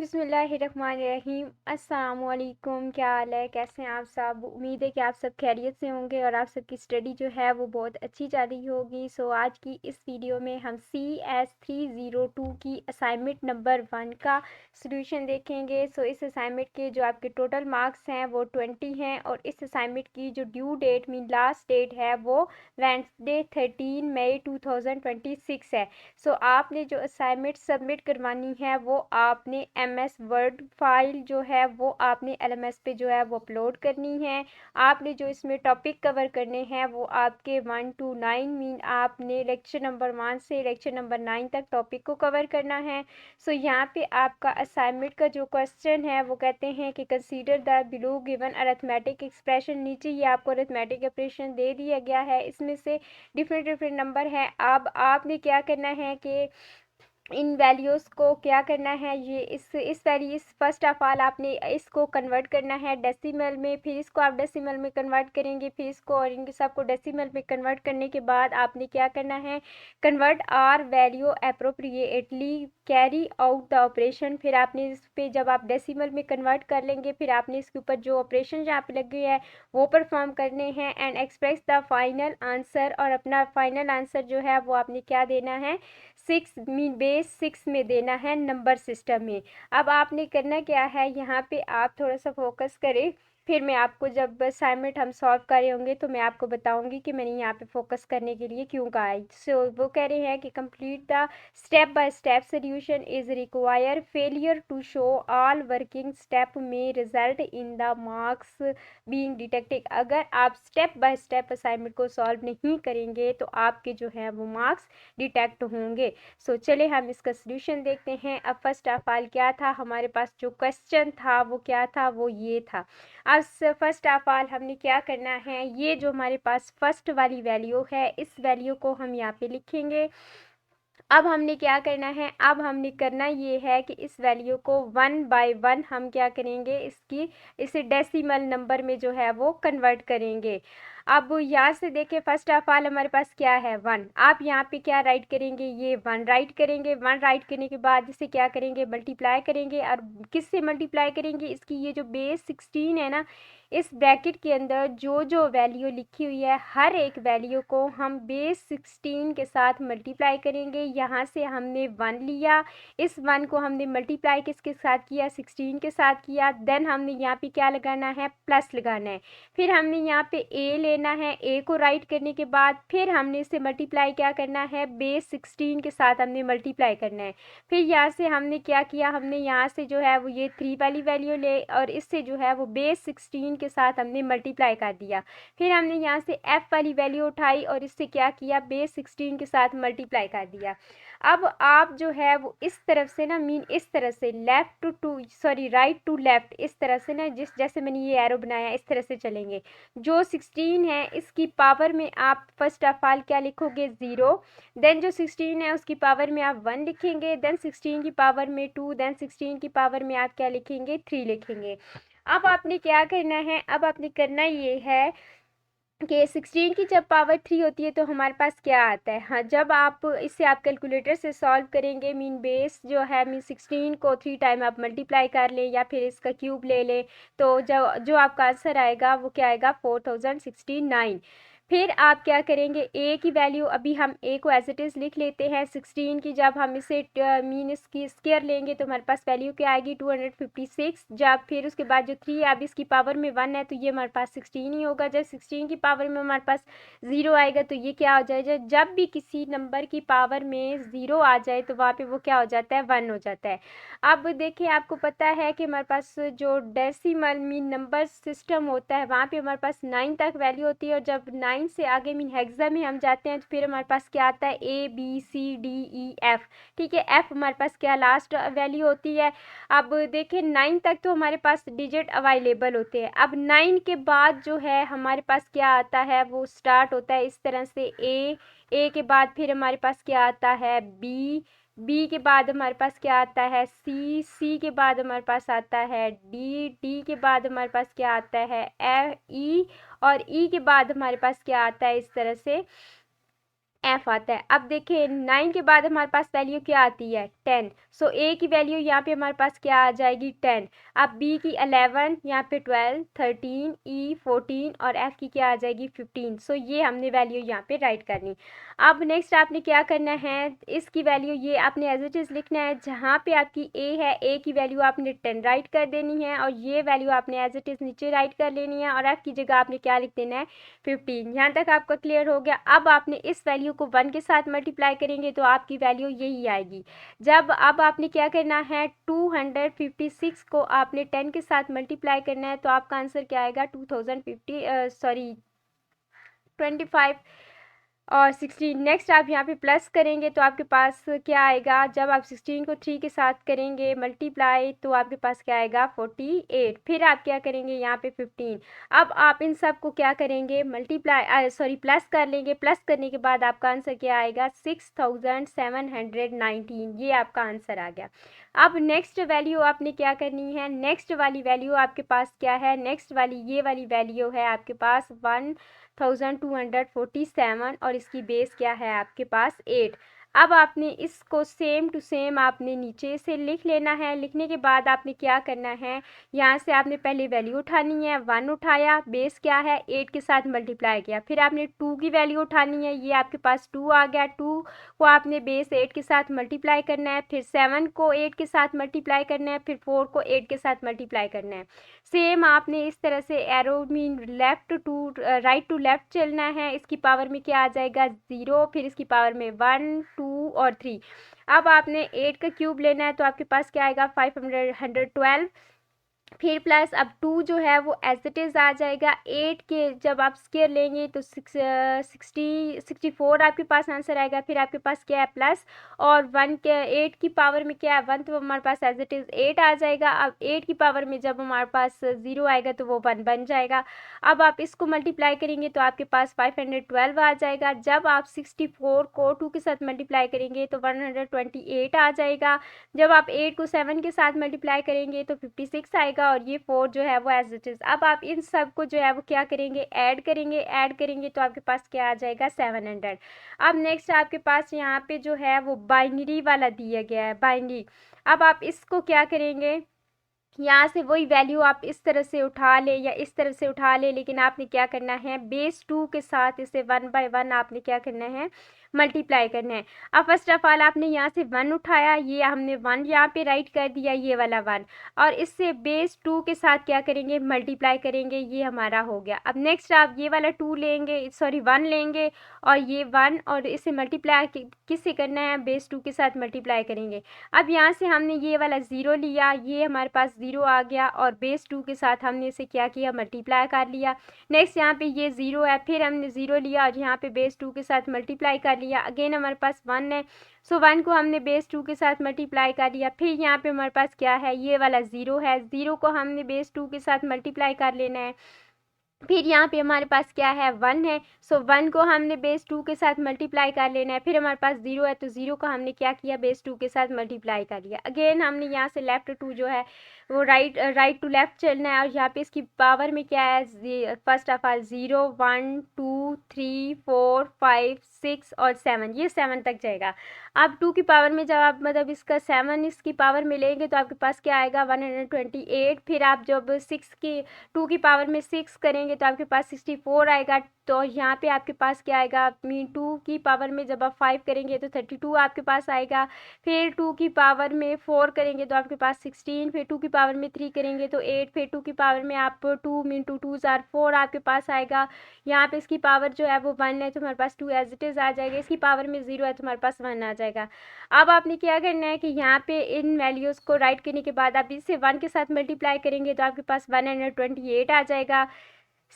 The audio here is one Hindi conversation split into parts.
बिस्मिल्लाहिर्रहमानिर्रहीम। अस्सलामुअलैकुम। क्या हाल है, कैसे हैं आप सब? उम्मीद है कि आप सब खैरियत से होंगे और आप सबकी स्टडी जो है वो बहुत अच्छी जा रही होगी। आज की इस वीडियो में हम CS302 की असाइनमेंट नंबर 1 का सॉल्यूशन देखेंगे। इस असाइनमेंट के जो आपके टोटल मार्क्स हैं वो 20 हैं और इस असाइनमेंट की जो due date mean last date है वो वेडनेसडे 13 मई 2026 है। आपने जो असाइनमेंट सबमिट करवानी है वो आपने MS वर्ड फाइल जो है वो आपने LMS पे जो है वो अपलोड करनी है। आपने जो इसमें टॉपिक कवर करने हैं वो आपके 1 to 9 मीन आपने लेक्चर नंबर 1 से लेक्चर नंबर 9 तक टॉपिक को कवर करना है। यहाँ पे आपका असाइनमेंट का जो क्वेश्चन है वो कहते हैं कि consider the below given arithmetic expression. नीचे ये आपको अरिथमेटिक ऑपरेशन दे दिया गया है, इसमें से डिफरेंट डिफरेंट नंबर हैं। अब आपने क्या करना है कि इन वैल्यूज़ को क्या करना है, ये इस वैल्यूज फर्स्ट ऑफ ऑल आपने इसको कन्वर्ट करना है डेसिमल में, फिर इसको आप डेसिमल में कन्वर्ट करेंगे, फिर इसको और इन सबको डेसिमल में कन्वर्ट करने के बाद आपने क्या करना है, convert our value appropriately carry out the operation. फिर आपने इस पे जब आप डेसिमल में कन्वर्ट कर लेंगे फिर आपने इसके ऊपर जो ऑपरेशन यहाँ पे लगे है वो परफॉर्म करने हैं and express the final answer. और अपना फाइनल आंसर जो है वो आपने क्या देना है, 6 मीन बेस 6 में देना है नंबर सिस्टम में। अब आपने करना क्या है, यहाँ पे आप थोड़ा सा फोकस करें, फिर मैं आपको जब असाइनमेंट हम सॉल्व कर रहे होंगे तो मैं आपको बताऊंगी कि मैंने यहाँ पे फोकस करने के लिए क्यों कहा है। वो कह रहे हैं कि complete the step by step solution is require, failure to show all working step में result in the marks being detected. अगर आप स्टेप बाय स्टेप असाइनमेंट को सॉल्व नहीं करेंगे तो आपके जो है वो मार्क्स डिटेक्ट होंगे। चले हम इसका सोल्यूशन देखते हैं। अब फर्स्ट ऑफ ऑल क्या था हमारे पास, जो क्वेश्चन था वो क्या था, वो ये था। अब फर्स्ट ऑफ ऑल हमने क्या करना है, ये जो हमारे पास फर्स्ट वाली वैल्यू है इस वैल्यू को हम यहाँ पे लिखेंगे। अब हमने क्या करना है, अब हमने करना ये है कि इस वैल्यू को 1 बाय 1 हम क्या करेंगे, इसे डेसिमल नंबर में जो है वो कन्वर्ट करेंगे। अब यहाँ से देखिए फर्स्ट ऑफ ऑल हमारे पास क्या है 1। आप यहाँ पे क्या राइट करेंगे, ये 1 राइट करेंगे। 1 राइट करने के बाद इसे क्या करेंगे, मल्टीप्लाई करेंगे। और किससे मल्टीप्लाई करेंगे, इसकी ये जो बेस 16 है ना, इस ब्रैकेट के अंदर जो जो वैल्यू लिखी हुई है हर एक वैल्यू को हम बेस 16 के साथ मल्टीप्लाई करेंगे। यहाँ से हमने 1 लिया, इस 1 को हमने मल्टीप्लाई किसके साथ किया, 16 के साथ किया। देन हमने यहाँ पे क्या लगाना है, प्लस लगाना है। फिर हमने यहाँ पे a लेना है, a को राइट करने के बाद फिर हमने इसे मल्टीप्लाई क्या करना है, बेस 16 के साथ हमने मल्टीप्लाई करना है। फिर यहाँ से हमने क्या किया, हमने यहाँ से जो है वो ये 3 वाली वैल्यू ले और इससे जो है वो बेस 16 के साथ हमने मल्टीप्लाई कर दिया। फिर हमने यहाँ से f वाली वैल्यू उठाई और इससे क्या किया, बेस 16 के साथ मल्टीप्लाई कर दिया। अब आप जो है वो इस तरफ से ना मीन इस तरह से left to sorry right to left, इस तरह से ना जैसे मैंने ये एरो बनाया इस तरह से चलेंगे। जो 16 है इसकी पावर में आप फर्स्ट ऑफ ऑल क्या लिखोगे, 0। देन जो 16 है उसकी पावर में आप 1 लिखेंगे। देन 16 की पावर में 2, देन 16 की पावर में आप क्या लिखेंगे, 3 लिखेंगे। अब आपने क्या करना है, अब आपने करना ये है कि 16 की जब पावर 3 होती है तो हमारे पास क्या आता है, हाँ जब आप इसे आप कैलकुलेटर से सॉल्व करेंगे मीन बेस जो है मीन 16 को 3 टाइम आप मल्टीप्लाई कर लें या फिर इसका क्यूब ले लें तो जो आपका आंसर आएगा वो क्या आएगा, 4069। फिर आप क्या करेंगे, a की वैल्यू अभी हम a को एज इट इज़ लिख लेते हैं। 16 की जब हम इसे मीन इसकी स्क्वायर लेंगे तो हमारे पास वैल्यू क्या आएगी, 256। जब फिर उसके बाद जो 3 है अब इसकी पावर में 1 है तो ये हमारे पास 16 ही होगा। जब 16 की पावर में हमारे पास 0 आएगा तो ये क्या हो जाएगा, जब भी किसी नंबर की पावर में 0 आ जाए तो वहाँ पे वो क्या हो जाता है, 1 हो जाता है। अब देखिए आपको पता है कि हमारे पास जो डेसिमल मीन नंबर सिस्टम होता है वहाँ पे हमारे पास 9 तक वैल्यू होती है और जब 9 से आगे मीन हेक्सा में हम जाते हैं तो फिर हमारे पास क्या आता है, ABCDEF। ठीक है, F हमारे पास क्या लास्ट वैल्यू होती है। अब देखिए 9 तक तो हमारे पास डिजिट अवेलेबल होते हैं। अब 9 के बाद जो है हमारे पास क्या आता है, वो स्टार्ट होता है इस तरह से A के बाद फिर हमारे पास क्या आता है, बी के बाद हमारे पास क्या आता है, सी के बाद हमारे पास आता है डी के बाद हमारे पास क्या आता है, ई और ई के बाद हमारे पास क्या आता है, इस तरह से एफ आता है। अब देखिए 9 के बाद हमारे पास वैल्यू क्या आती है 10। सो ए की वैल्यू यहाँ पे हमारे पास क्या आ जाएगी 10। अब बी की 11, यहाँ पे 12, 13, ई 14 और एफ की क्या आ जाएगी 15। सो ये हमने वैल्यू यहाँ पे राइट करनी। अब नेक्स्ट आपने क्या करना है, इसकी वैल्यू ये आपने एज इट इज़ लिखना है। जहाँ पे आपकी ए है, ए की वैल्यू आपने 10 राइट कर देनी है और ये वैल्यू आपने एज इट इज़ नीचे राइट कर लेनी है और एफ की जगह आपने क्या लिख देना है 15। यहाँ तक आपका क्लियर हो गया। अब आपने इस वैल्यू को 1 के साथ मल्टीप्लाई करेंगे तो आपकी वैल्यू यही आएगी। जब अब आपने क्या करना है 256 को आपने 10 के साथ मल्टीप्लाई करना है तो आपका आंसर क्या आएगा 25 और 16। नेक्स्ट आप यहाँ पे प्लस करेंगे तो आपके पास क्या आएगा, जब आप 16 को 3 के साथ करेंगे मल्टीप्लाई तो आपके पास क्या आएगा 48। फिर आप क्या करेंगे यहाँ पे 15। अब आप इन सब को क्या करेंगे प्लस कर लेंगे। प्लस करने के बाद आपका आंसर क्या आएगा 6719। ये आपका आंसर आ गया। अब नेक्स्ट वैल्यू आपने क्या करनी है, नेक्स्ट वाली वैल्यू आपके पास क्या है, नेक्स्ट वाली ये वाली वैल्यू है आपके पास 1247 और इसकी बेस क्या है आपके पास 8। अब आपने इसको सेम टू सेम आपने नीचे से लिख लेना है। लिखने के बाद आपने क्या करना है, यहाँ से आपने पहले वैल्यू उठानी है, 1 उठाया, बेस क्या है 8 के साथ मल्टीप्लाई किया। फिर आपने 2 की वैल्यू उठानी है, ये आपके पास 2 आ गया, 2 को आपने बेस 8 के साथ मल्टीप्लाई करना है। फिर 7 को 8 के साथ मल्टीप्लाई करना है। फिर 4 को 8 के साथ मल्टीप्लाई करना है। सेम आपने इस तरह से arrow mean left to right to left चलना है। इसकी पावर में क्या आ जाएगा 0, फिर इसकी पावर में 1, 2 और 3। अब आपने 8 का क्यूब लेना है तो आपके पास क्या आएगा 512। फिर प्लस अब 2 जो है वो एज इट इज़ आ जाएगा। 8 के जब आप स्क्वायर लेंगे तो 64 आपके पास आंसर आएगा। फिर आपके पास क्या है प्लस और 1 के 8 की पावर में क्या है 1, तो हमारे पास एज इट इज़ 8 आ जाएगा। अब 8 की पावर में जब हमारे पास 0 आएगा तो वो 1 बन जाएगा। अब आप इसको मल्टीप्लाई करेंगे तो आपके पास 512 आ जाएगा। जब आप 64 को 2 के साथ मल्टीप्लाई करेंगे तो 128 आ जाएगा। जब आप 8 को 7 के साथ मल्टीप्लाई करेंगे तो 56 आएगा और ये 4 जो है वो एज इट इज़। अब आप इन सब को जो है वो क्या करेंगे ऐड करेंगे तो आपके पास क्या आ जाएगा 700। अब नेक्स्ट आपके पास यहाँ पे जो है वो बाइनरी वाला दिया गया है, बाइनरी। अब आप इसको क्या करेंगे, यहाँ से वही वैल्यू आप इस तरह से उठा ले या इस तरह से उठा ले, लेकिन आपने क्या करना है बेस 2 के साथ इसे 1 बाय 1 आपने क्या करना है मल्टीप्लाई करना है। अब फर्स्ट ऑफ ऑल आपने यहाँ से 1 उठाया, ये हमने 1 यहाँ पे राइट कर दिया, ये वाला 1, और इससे बेस 2 के साथ क्या करेंगे मल्टीप्लाई करेंगे, ये हमारा हो गया। अब नेक्स्ट आप ये वाला 2 लेंगे, सॉरी 1 लेंगे और ये 1 और इसे मल्टीप्लाई किससे करना है बेस 2 के साथ मल्टीप्लाई करेंगे। अब यहाँ से हमने ये वाला 0 लिया, ये हमारे पास 0 आ गया और बेस 2 के साथ हमने इसे क्या किया मल्टीप्लाई कर लिया। नेक्स्ट यहाँ पे ये 0 है, फिर हमने 0 लिया और यहाँ पे बेस 2 के साथ मल्टीप्लाई कर लिया। अगेन हमारे पास 1 है, सो 1 को हमने बेस 2 के साथ मल्टीप्लाई कर लिया। फिर यहाँ पे हमारे पास क्या है ये वाला 0 है, 0 को हमने बेस 2 के साथ मल्टीप्लाई कर लेना है। फिर यहाँ पे हमारे पास क्या है 1 है, सो 1 को हमने बेस 2 के साथ मल्टीप्लाई कर लेना है। फिर हमारे पास 0 है तो 0 को हमने क्या किया बेस 2 के साथ मल्टीप्लाई कर लिया। अगेन हमने यहाँ से लेफ्ट टू जो है वो राइट टू लेफ्ट चलना है और यहाँ पे इसकी पावर में क्या है फर्स्ट ऑफ ऑल 0, 1, 2, 3, 4, 5, 6 और 7, ये 7 तक जाएगा। अब 2 की पावर में जब आप मतलब इसका 7 इसकी पावर में लेंगे तो आपके पास क्या आएगा 128। फिर आप जब 6 की 2 की पावर में 6 करेंगे तो आपके पास 64 आएगा। तो यहाँ पे आपके पास क्या आएगा मीन 2 की पावर में जब आप 5 करेंगे तो 32 आपके पास आएगा। फिर 2 की पावर में 4 करेंगे तो आपके पास 16, फिर 2 की पावर में 3 करेंगे तो 8, फिर 2 की पावर में आप 2 मीन 2 2 आर 4 आपके पास आएगा। यहाँ पे इसकी पावर जो है वो 1 है तो हमारे पास 2 एज इट इज़ आ जाएगा। इसकी पावर में 0 है तो हमारे पास 1 आ जाएगा। अब आपने क्या करना है कि यहाँ पे इन वैल्यूज़ को राइट करने के बाद आप इसे 1 के साथ मल्टीप्लाई करेंगे तो आपके पास 128 आ जाएगा।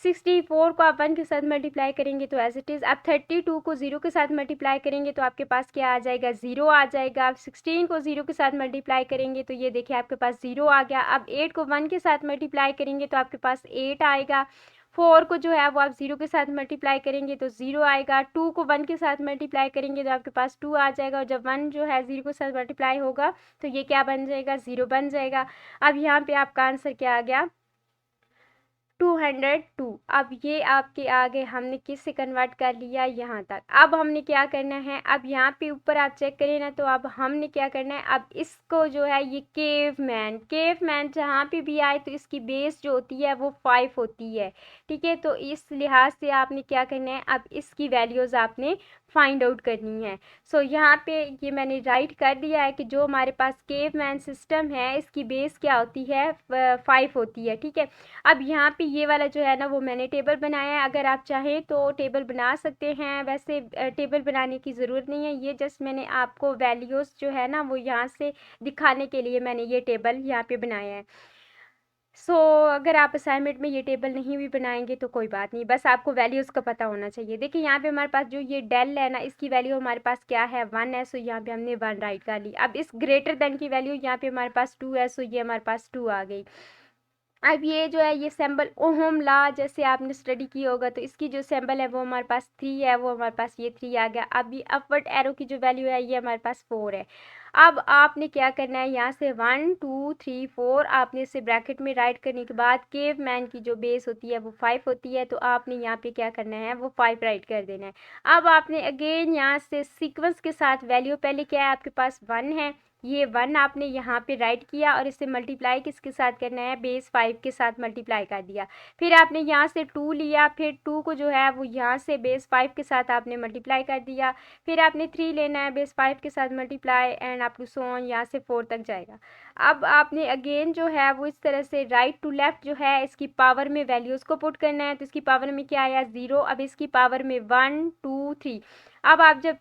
64 को आप 1 के साथ मल्टीप्लाई करेंगे तो एज इट इज़। आप 32 को 0 के साथ मल्टीप्लाई करेंगे तो आपके पास क्या आ जाएगा 0 आ जाएगा। आप 16 को 0 के साथ मल्टीप्लाई करेंगे तो ये देखिए आपके पास 0 आ गया। अब 8 को 1 के साथ मल्टीप्लाई करेंगे तो आपके पास 8 आएगा। 4 को जो है वो आप 0 के साथ मल्टीप्लाई करेंगे तो 0 आएगा। 2 को 1 के साथ मल्टीप्लाई करेंगे तो आपके पास 2 आ जाएगा और जब 1 जो है 0 के साथ मल्टीप्लाई होगा तो ये क्या बन जाएगा 0 बन जाएगा। अब यहाँ पे आपका आंसर क्या आ गया 202। अब ये आपके आगे हमने किस से कन्वर्ट कर लिया, यहाँ तक। अब हमने क्या करना है, अब यहाँ पे ऊपर आप चेक करें ना, तो अब हमने क्या करना है, अब इसको जो है ये केवमैन जहाँ पे भी आए तो इसकी बेस जो होती है वो 5 होती है, ठीक है। तो इस लिहाज से आपने क्या करना है, अब इसकी वैल्यूज़ आपने फाइंड आउट करनी है। सो यहाँ पे ये मैंने राइट कर दिया है कि जो हमारे पास केवमैन सिस्टम है इसकी बेस क्या होती है, 5 होती है, ठीक है। अब यहाँ पे ये वाला जो है ना वो मैंने टेबल बनाया है, अगर आप चाहें तो टेबल बना सकते हैं, वैसे टेबल बनाने की ज़रूरत नहीं है, ये जस्ट मैंने आपको वैल्यूज़ जो है ना वो यहाँ से दिखाने के लिए मैंने ये टेबल यहाँ पे बनाया है। सो अगर आप असाइनमेंट में ये टेबल नहीं भी बनाएंगे तो कोई बात नहीं, बस आपको वैल्यूज़ का पता होना चाहिए। देखिए यहाँ पे हमारे पास जो ये डेल है ना, इसकी वैल्यू हमारे पास क्या है, 1 है। सो यहाँ पे हमने 1 राइट कर ली। अब इस ग्रेटर देन की वैल्यू यहाँ पे हमारे पास 2 है, सो ये हमारे पास 2 आ गई। अब ये जो है ये सिंबल ओहम लॉ जैसे आपने स्टडी की होगा, तो इसकी जो सिंबल है वो हमारे पास 3 है, वो हमारे पास ये 3 आ गया। अब ये अपवर्ड एरो की जो वैल्यू है ये हमारे पास 4 है। अब आपने क्या करना है, यहाँ से 1 2 3 4 आपने इसे ब्रैकेट में राइट करने के बाद केवमैन की जो बेस होती है वो 5 होती है, तो आपने यहाँ पे क्या करना है वो 5 राइट कर देना है। अब आपने अगेन यहाँ से सीक्वेंस के साथ वैल्यू, पहले क्या है आपके पास 1 है, ये 1 आपने यहाँ पे राइट किया और इसे मल्टीप्लाई किसके साथ करना है, बेस 5 के साथ मल्टीप्लाई कर दिया। फिर आपने यहाँ से 2 लिया, फिर 2 को जो है वो यहाँ से बेस 5 के साथ आपने मल्टीप्लाई कर दिया। फिर आपने 3 लेना है, बेस 5 के साथ multiply and up to so on, यहाँ से 4 तक जाएगा। अब आपने अगेन जो है वो इस तरह से राइट टू लेफ्ट जो है इसकी पावर में वैल्यूज़ को पुट करना है। तो इसकी पावर में क्या आया, 0। अब इसकी पावर में 1 2 3। अब आप जब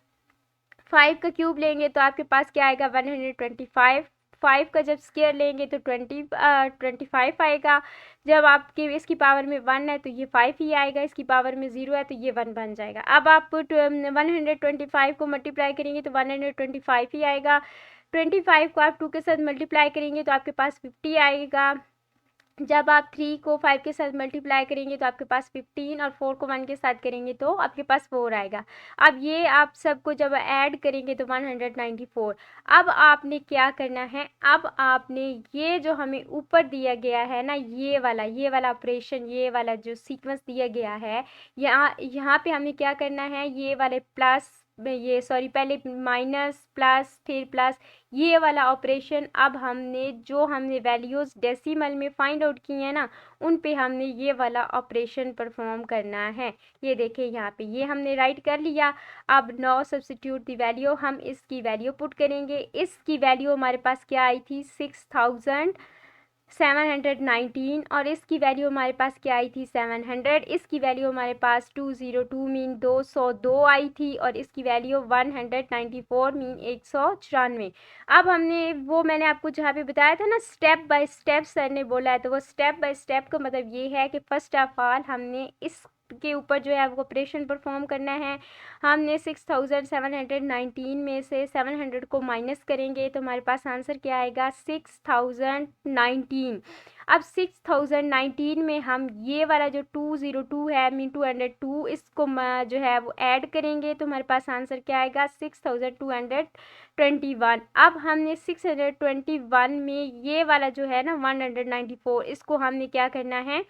5 का क्यूब लेंगे तो आपके पास क्या आएगा, 125। 5 का जब स्क्वायर लेंगे तो 25 आएगा। जब आपके इसकी पावर में 1 है तो ये 5 ही आएगा, इसकी पावर में 0 है तो ये 1 बन जाएगा। अब आप 125 को मल्टीप्लाई करेंगे तो 125 ही आएगा। 25 को आप 2 के साथ मल्टीप्लाई करेंगे तो आपके पास 50 आएगा। जब आप 3 को 5 के साथ मल्टीप्लाई करेंगे तो आपके पास 15 और 4 को 1 के साथ करेंगे तो आपके पास 4 आएगा। अब ये आप सबको जब ऐड करेंगे तो 194। अब आपने क्या करना है, अब आपने ये जो हमें ऊपर दिया गया है ना, ये वाला ऑपरेशन, ये वाला जो सीक्वेंस दिया गया है, यहाँ पे हमें क्या करना है, ये वाले प्लस, ये सॉरी पहले माइनस प्लस फिर प्लस, ये वाला ऑपरेशन अब हमने वैल्यूज़ डेसिमल में फाइंड आउट की हैं ना, उन पे हमने ये वाला ऑपरेशन परफॉर्म करना है। ये देखिए यहाँ पे ये हमने राइट कर लिया। अब नाउ सब्स्टिट्यूट दी वैल्यू, हम इसकी वैल्यू पुट करेंगे। इसकी वैल्यू हमारे पास क्या आई थी, 6719 और इसकी वैल्यू हमारे पास क्या आई थी, 700। इसकी वैल्यू हमारे पास 202 मीन 202 आई थी और इसकी वैल्यू 194 मीन 194। अब हमने वो मैंने आपको जहाँ पे बताया था ना स्टेप बाय स्टेप सर ने बोला है, तो वो स्टेप बाय स्टेप का मतलब ये है कि फर्स्ट ऑफ ऑल हमने इसके ऊपर जो है वो ऑपरेशन परफॉर्म करना है। हमने 6719 में से 700 को माइनस करेंगे तो हमारे पास आंसर क्या आएगा, 6019। अब 6019 में हम ये वाला जो 202 है मीन 202 इसको जो है वो ऐड करेंगे तो हमारे पास आंसर क्या आएगा, 6221। अब हमने 621 में ये वाला जो है ना 194 इसको हमने क्या करना है,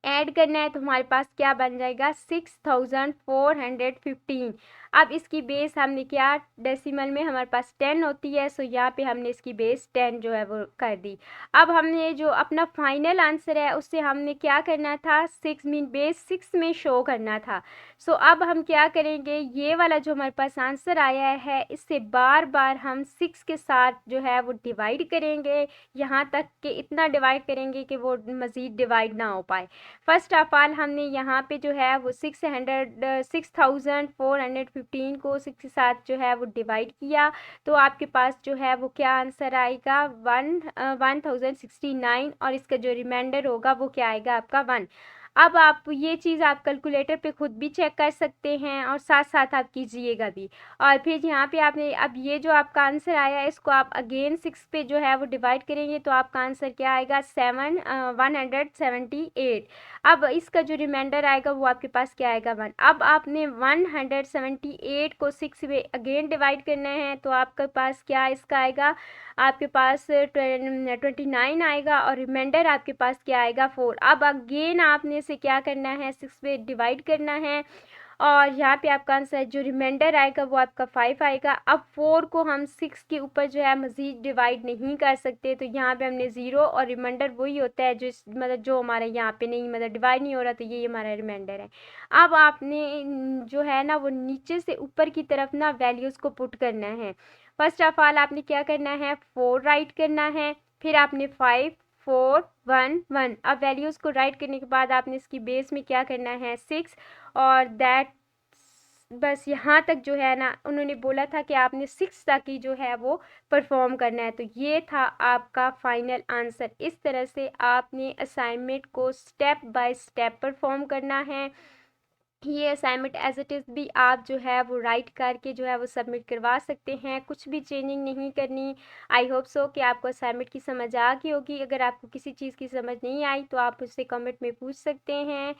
ऐड करना है, तो हमारे पास क्या बन जाएगा, 6415। अब इसकी बेस हमने क्या, डेसिमल में हमारे पास 10 होती है, सो यहाँ पे हमने इसकी बेस 10 जो है वो कर दी। अब हमने जो अपना फाइनल आंसर है उससे हमने क्या करना था, 6 मीन बेस 6 में शो करना था। सो अब हम क्या करेंगे, ये वाला जो हमारे पास आंसर आया है इससे बार बार हम 6 के साथ जो है वो डिवाइड करेंगे, यहाँ तक कि इतना डिवाइड करेंगे कि वो मज़ीद डिवाइड ना हो पाए। फर्स्ट ऑफ ऑल हमने यहाँ पे जो है वो 6415 को 6 के साथ जो है वो डिवाइड किया, तो आपके पास जो है वो क्या आंसर आएगा, 1069 और इसका जो रिमाइंडर होगा वो क्या आएगा आपका 1। अब आप ये चीज़ आप कैलकुलेटर पे खुद भी चेक कर सकते हैं और साथ साथ आप कीजिएगा भी। और फिर यहाँ पे आपने अब ये जो आपका आंसर आया है इसको आप अगेन 6 पे जो है वो डिवाइड करेंगे तो आपका आंसर क्या आएगा 178। अब इसका जो रिमाइंडर आएगा वो आपके पास क्या आएगा 1। अब आपने 178 को 6 में अगेन डिवाइड करना है तो आपके पास क्या इसका आएगा, आपके पास 29 आएगा और रिमाइंडर आपके पास क्या आएगा 4। अब अगेन आपने इसे क्या करना है 6 पे डिवाइड करना है और यहाँ पे आपका आंसर जो रिमाइंडर आएगा वो आपका 5 आएगा। अब 4 को हम 6 के ऊपर जो है मज़ीद डिवाइड नहीं कर सकते तो यहाँ पे हमने 0 और रिमाइंडर वही होता है जो मतलब जो हमारे यहाँ पे नहीं मतलब डिवाइड नहीं हो रहा तो ये हमारा रिमाइंडर है। अब आपने जो है ना वो नीचे से ऊपर की तरफ ना वैल्यूज़ को पुट करना है। फर्स्ट ऑफ ऑल आपने क्या करना है 4 राइट करना है, फिर आपने 5 4 1 1। अब वैल्यूज़ को राइट करने के बाद आपने इसकी बेस में क्या करना है 6 और दैट बस यहाँ तक जो है ना उन्होंने बोला था कि आपने 6 तक ही जो है वो परफॉर्म करना है। तो ये था आपका फाइनल आंसर। इस तरह से आपने असाइनमेंट को स्टेप बाय स्टेप परफॉर्म करना है। ये असाइनमेंट एज इट इज़ भी आप जो है वो राइट करके जो है वो सबमिट करवा सकते हैं, कुछ भी चेंजिंग नहीं करनी। आई होप सो कि आपको असाइनमेंट की समझ आ गई होगी। अगर आपको किसी चीज़ की समझ नहीं आई तो आप मुझसे कमेंट में पूछ सकते हैं।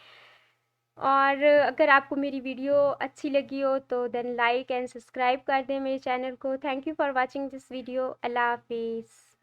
और अगर आपको मेरी वीडियो अच्छी लगी हो तो देन लाइक एंड सब्सक्राइब कर दें मेरे चैनल को। Thank you for watching this video. अल्लाह हाफिज़।